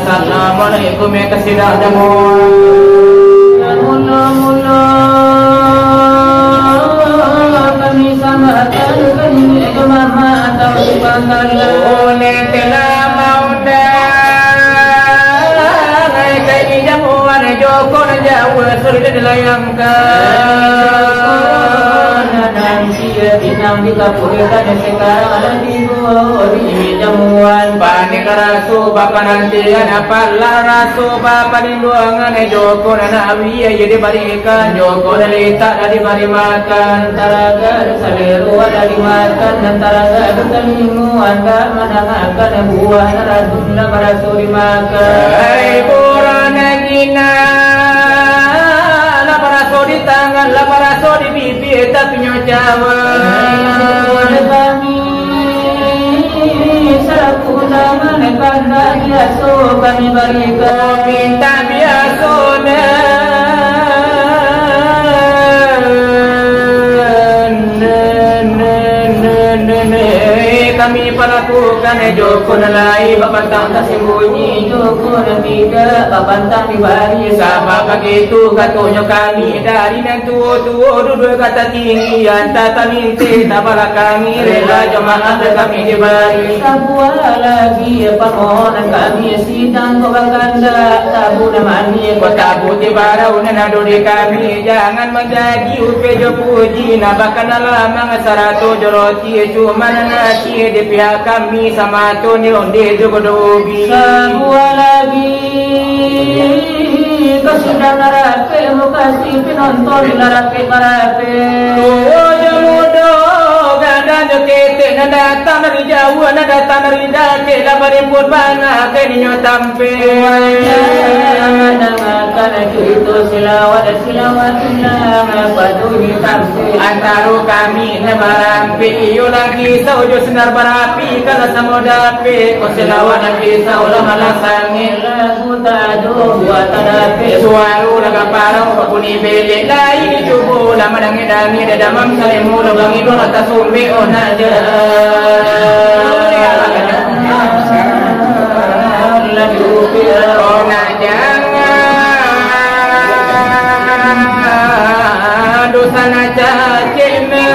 Assalamualaikum ya kasidah jamu. Mula-mula kami sama kami mama atau ibadallah. Oleh telah mauda kai jamu ada joko jawa sudah dilayangkan. Dan sia binang dikapurkan sekarang ada di gori jamuan panik rasu bapa nanti apa lah rasu bapa di luangan joko nana awi jadi barikan joko dari tak dari bari makan taraga saleru ada dimakan dan taraga bertemu anda mana makan buah naradun rasu dimakan. Hai burana gina di tangan laparaso di pipi tapi nyocawa kami selaku tangan karena biasa kami berikan minta biasa kami pelakukan joko nalai babantang tak sembunyi joko tidak babantang dibari sama begitu katunya kami dari dan tua duduk kata tinggi anta minta tak bala kami rela jemaah kami dibari sebuah lagi permohonan kami sidang kebakanda tabu namani kota putih barau nado di kami jangan menjadi upejo puji nabakan alamang saratu joroti cuma nasi di pihak kami sama tu ni onde jogodobi sebuah lagi kau sudah narape mau kasih penonton narape narape oh jamudo jauh na datang rida ke la paripun bana ke ninyo tampe makan itu silawat paduni tampe antaru kami na marampi iyo lagi saujo sinar barapi kana samodape ko silawat lagi saulah malasangin lagu tadu buat tadape suaru laga parang papuni bele lai cubu lama dangi dangi dadamam salemu labangi dong atas umbe onaja dosa naja ceme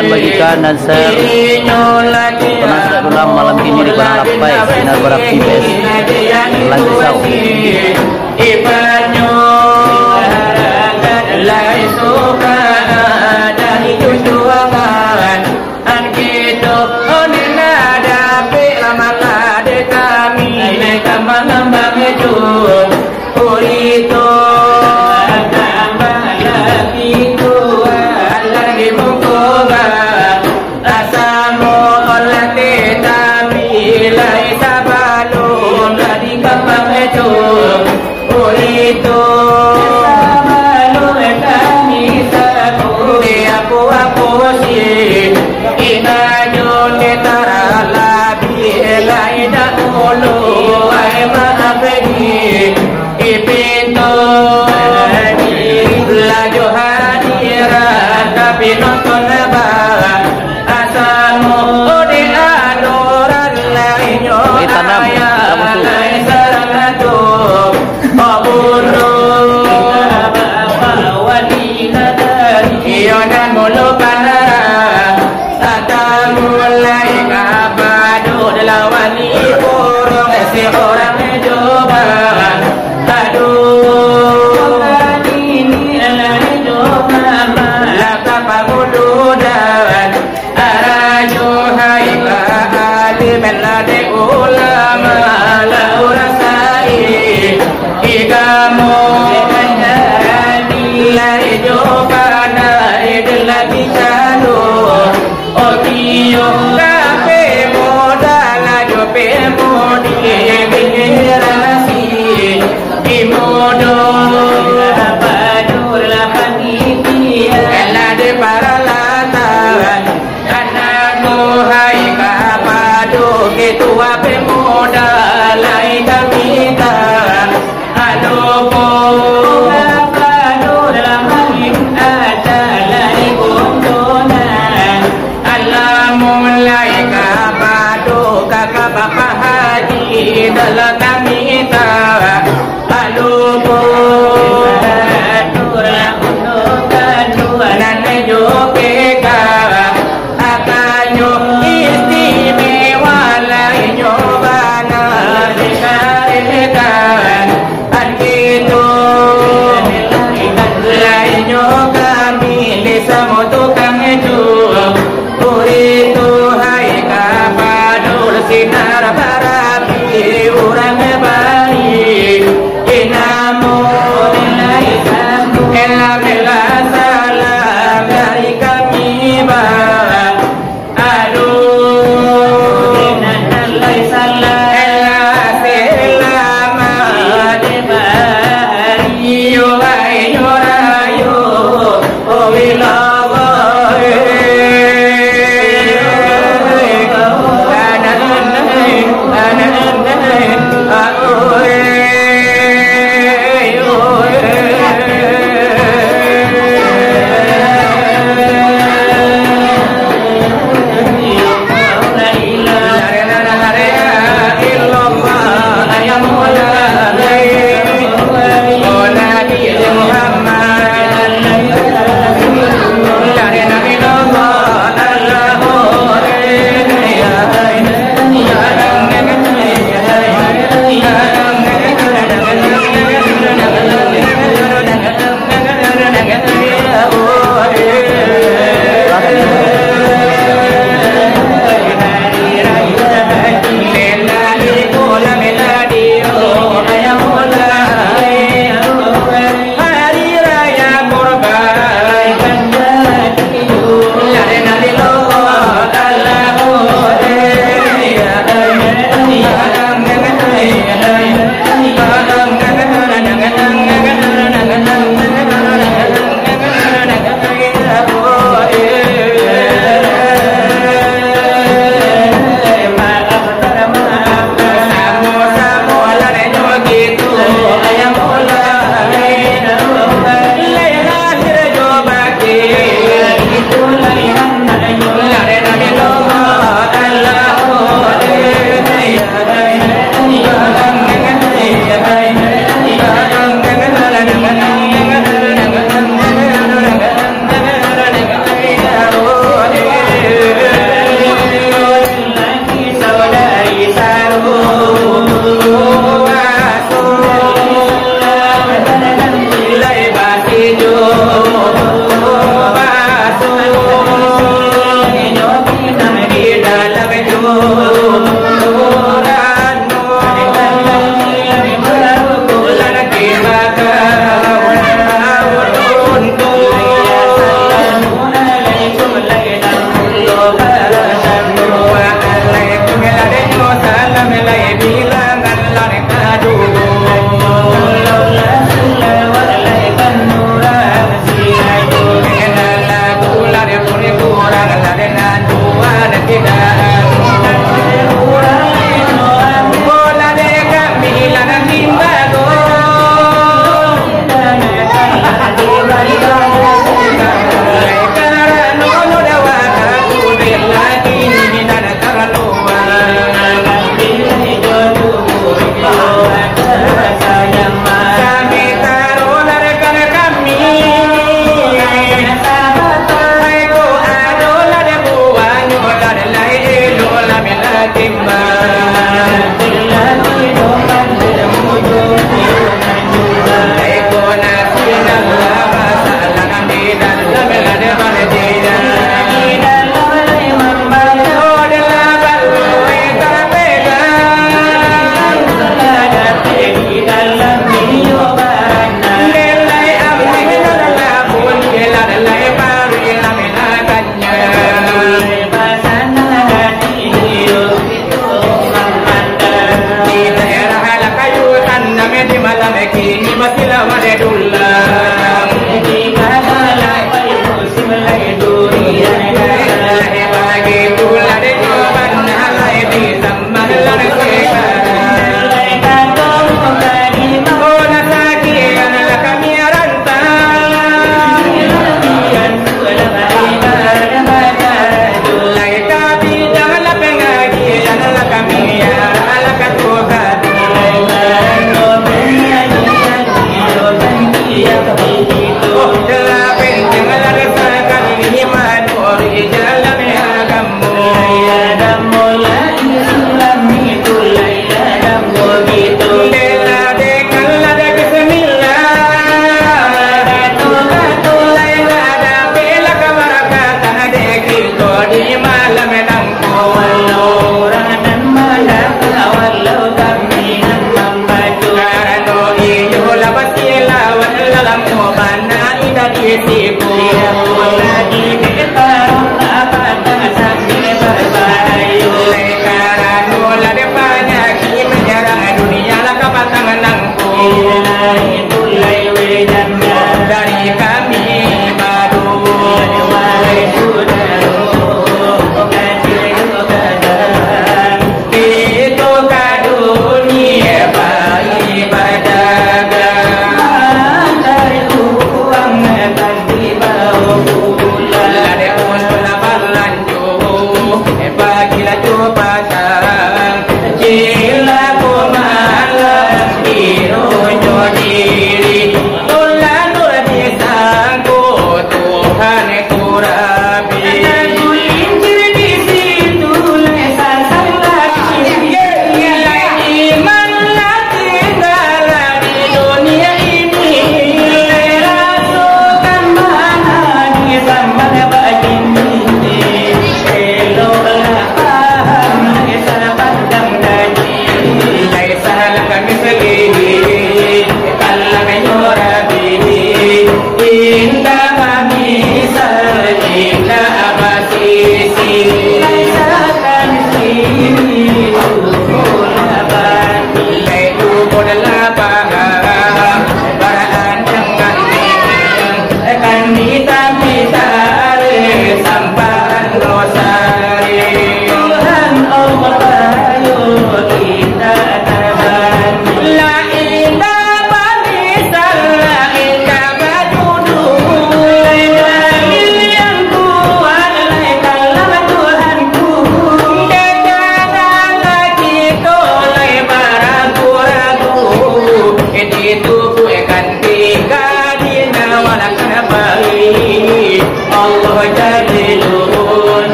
Silakan bagikan dan share. Penasihat ulang malam ini di Barang Lapai Sinar Barapi Bes Lantai Sau. Ori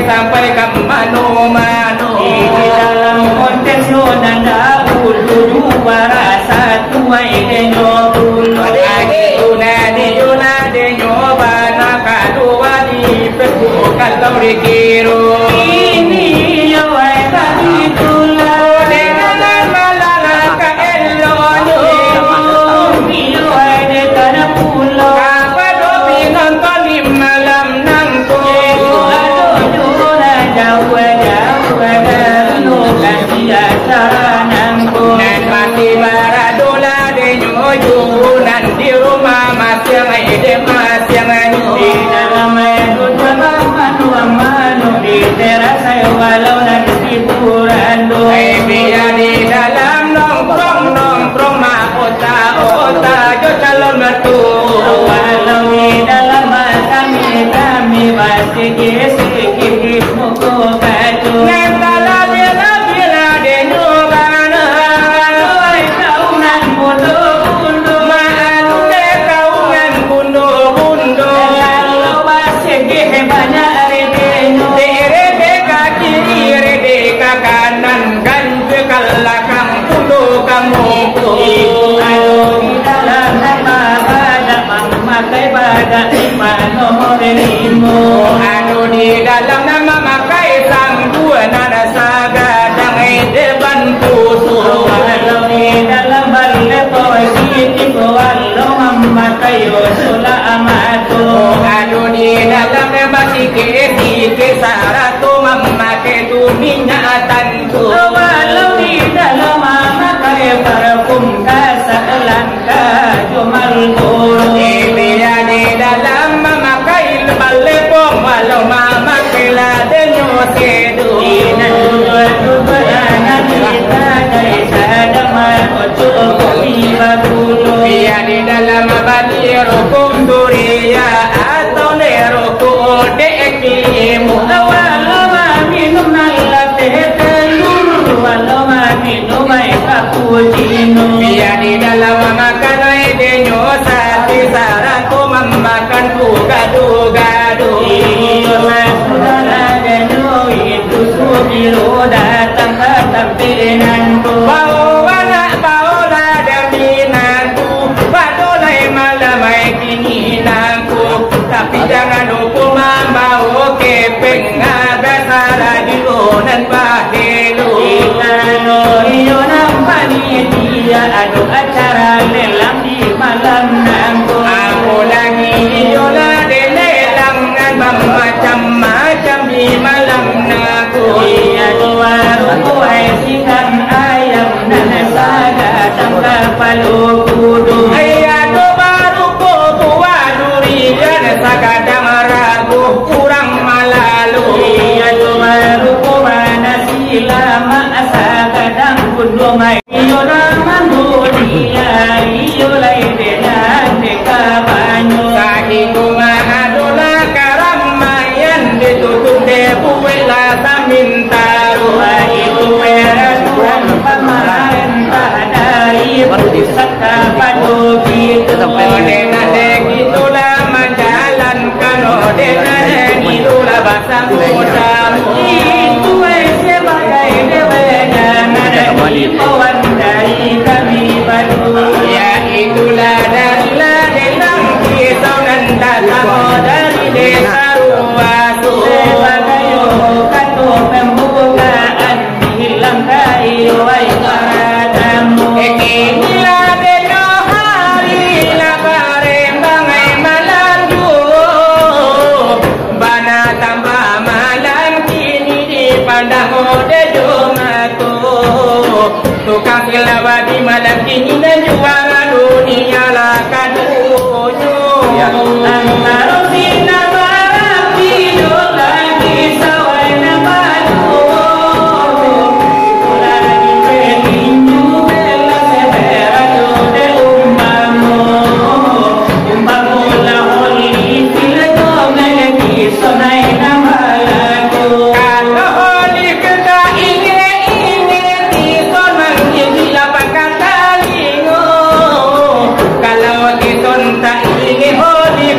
Sampai ke mano-mano di dalam konten nanda ulu bara satu ide nyobul lagi una de nyoba naka dua di peku kalau dikiro ini yo ai tadi tula dengan malala ka ello yo ai de kana pulo apa do pinon kali malam nangko masih baradola de nyoju nanti rumah masih ide masih di dalam itu manu di teras walau nanti hiburan biar di dalam nongkrong mah ota jo calon mertu walau di dalam kami pasti sikit muku baju anu di Sikit-sikit saratu memakai tu minyak tantu. Walau di dalam memakai parfum kasalan kajumal guru. Dia di dalam memakai lebalepong walau memakai ladenyo sedu. Inan dua-dua anak kita dari sadama ojo kopi bagulu. Dia di dalam bali rokum duriya atau neroku deklimu. Walau minum nalate telur walau minum air cappuccino. Dia di dalam makan denyo sate saratu memakan ku gado-gado. Saudara denyo itu subiru datang ke tampinanku. Bau anak bau ladang minanku, badolai malamai kininanku. Tapi jangan lupa membawa keping agar salah dilonan bahelu. Ikano iyo nampak ni dia adu acara lelang di malam nangku. Aku lagi iyo lah de lelang nan macam-macam di malam nangku. Iya doa rukuai sikan ayam dan saga tangkap palu kudu. Iya doa rukuai durian sagadang ragu kurang malalu. Iya doa rukuai nasi lama sagadang kudumai. Iyo raman dunia iyo lai denan dekabanyo. Sahiku mahadola karamayan ditutup debuela samintaru. Itu peraturan pemerintah dari pusat padu gitu. Odenadek itulah menjalankan odenadek itulah bahasa mudamu. Itu sebagai dewanya kawan dari kami badu. Ya itulah darilah denang kisau dan datang dari desa Ruwasu. Sebagai katu pembukaan hilang kayu padamu. Inilah deno hari labareng bangai malandu. Bana tambah malam kini dipandang dejo matu. Tukang silawat di malam kini dan juara dunia lah kadunya. Antara sinar barang tidur lagi sawai nabadu. Lagi petinju bela seberado de umbamu. Umbamu lah holi sila jomel kisonai namalaku. Kalau holi kena inge-inge tison menggigi lapakan talingo. Kalau tison tak inge holi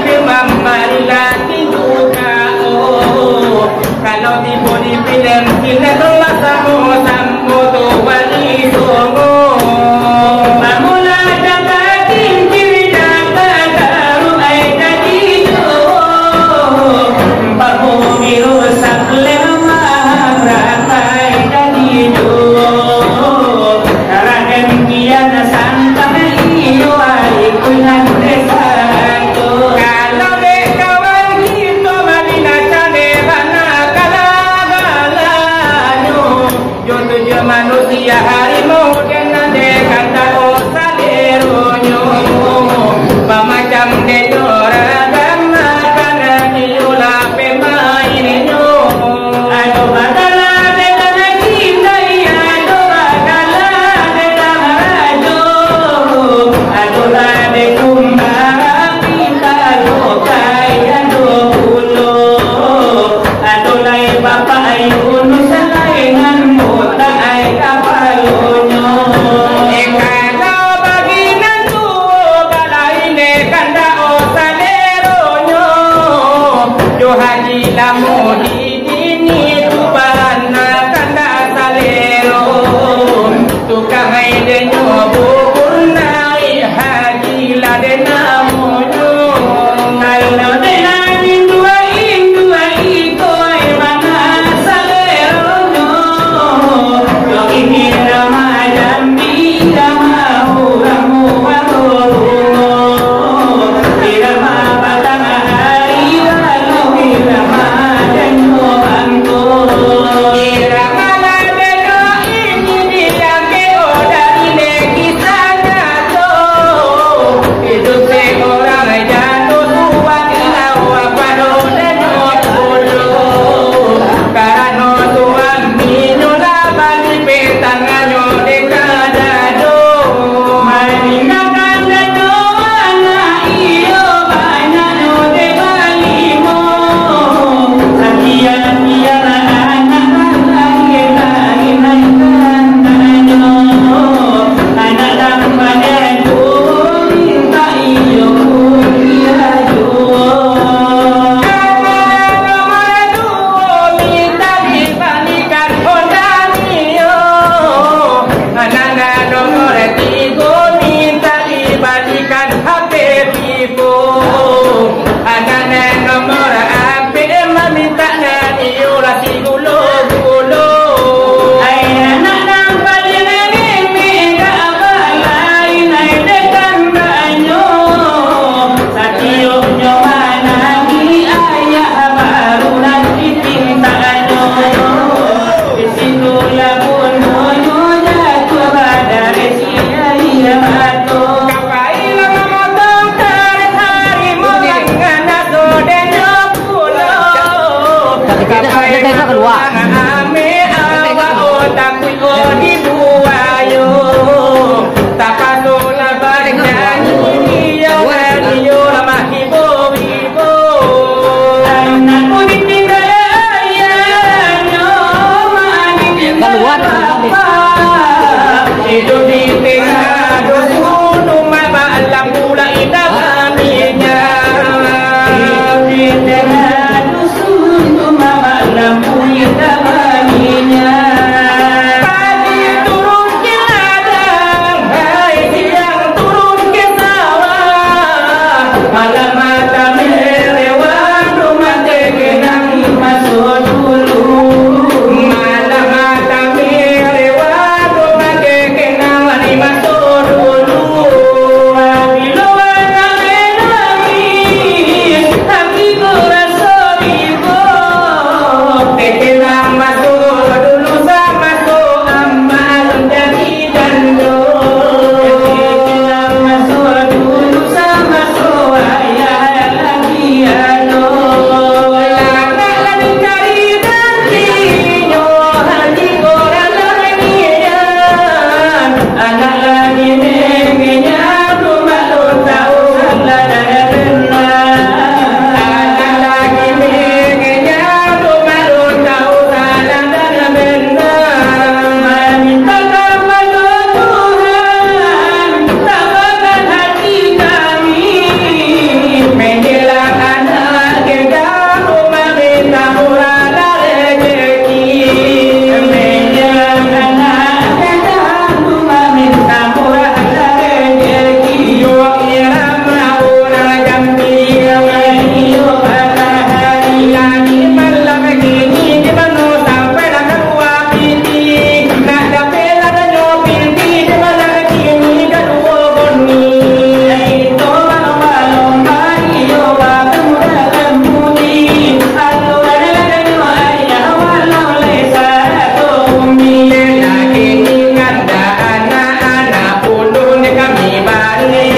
Hari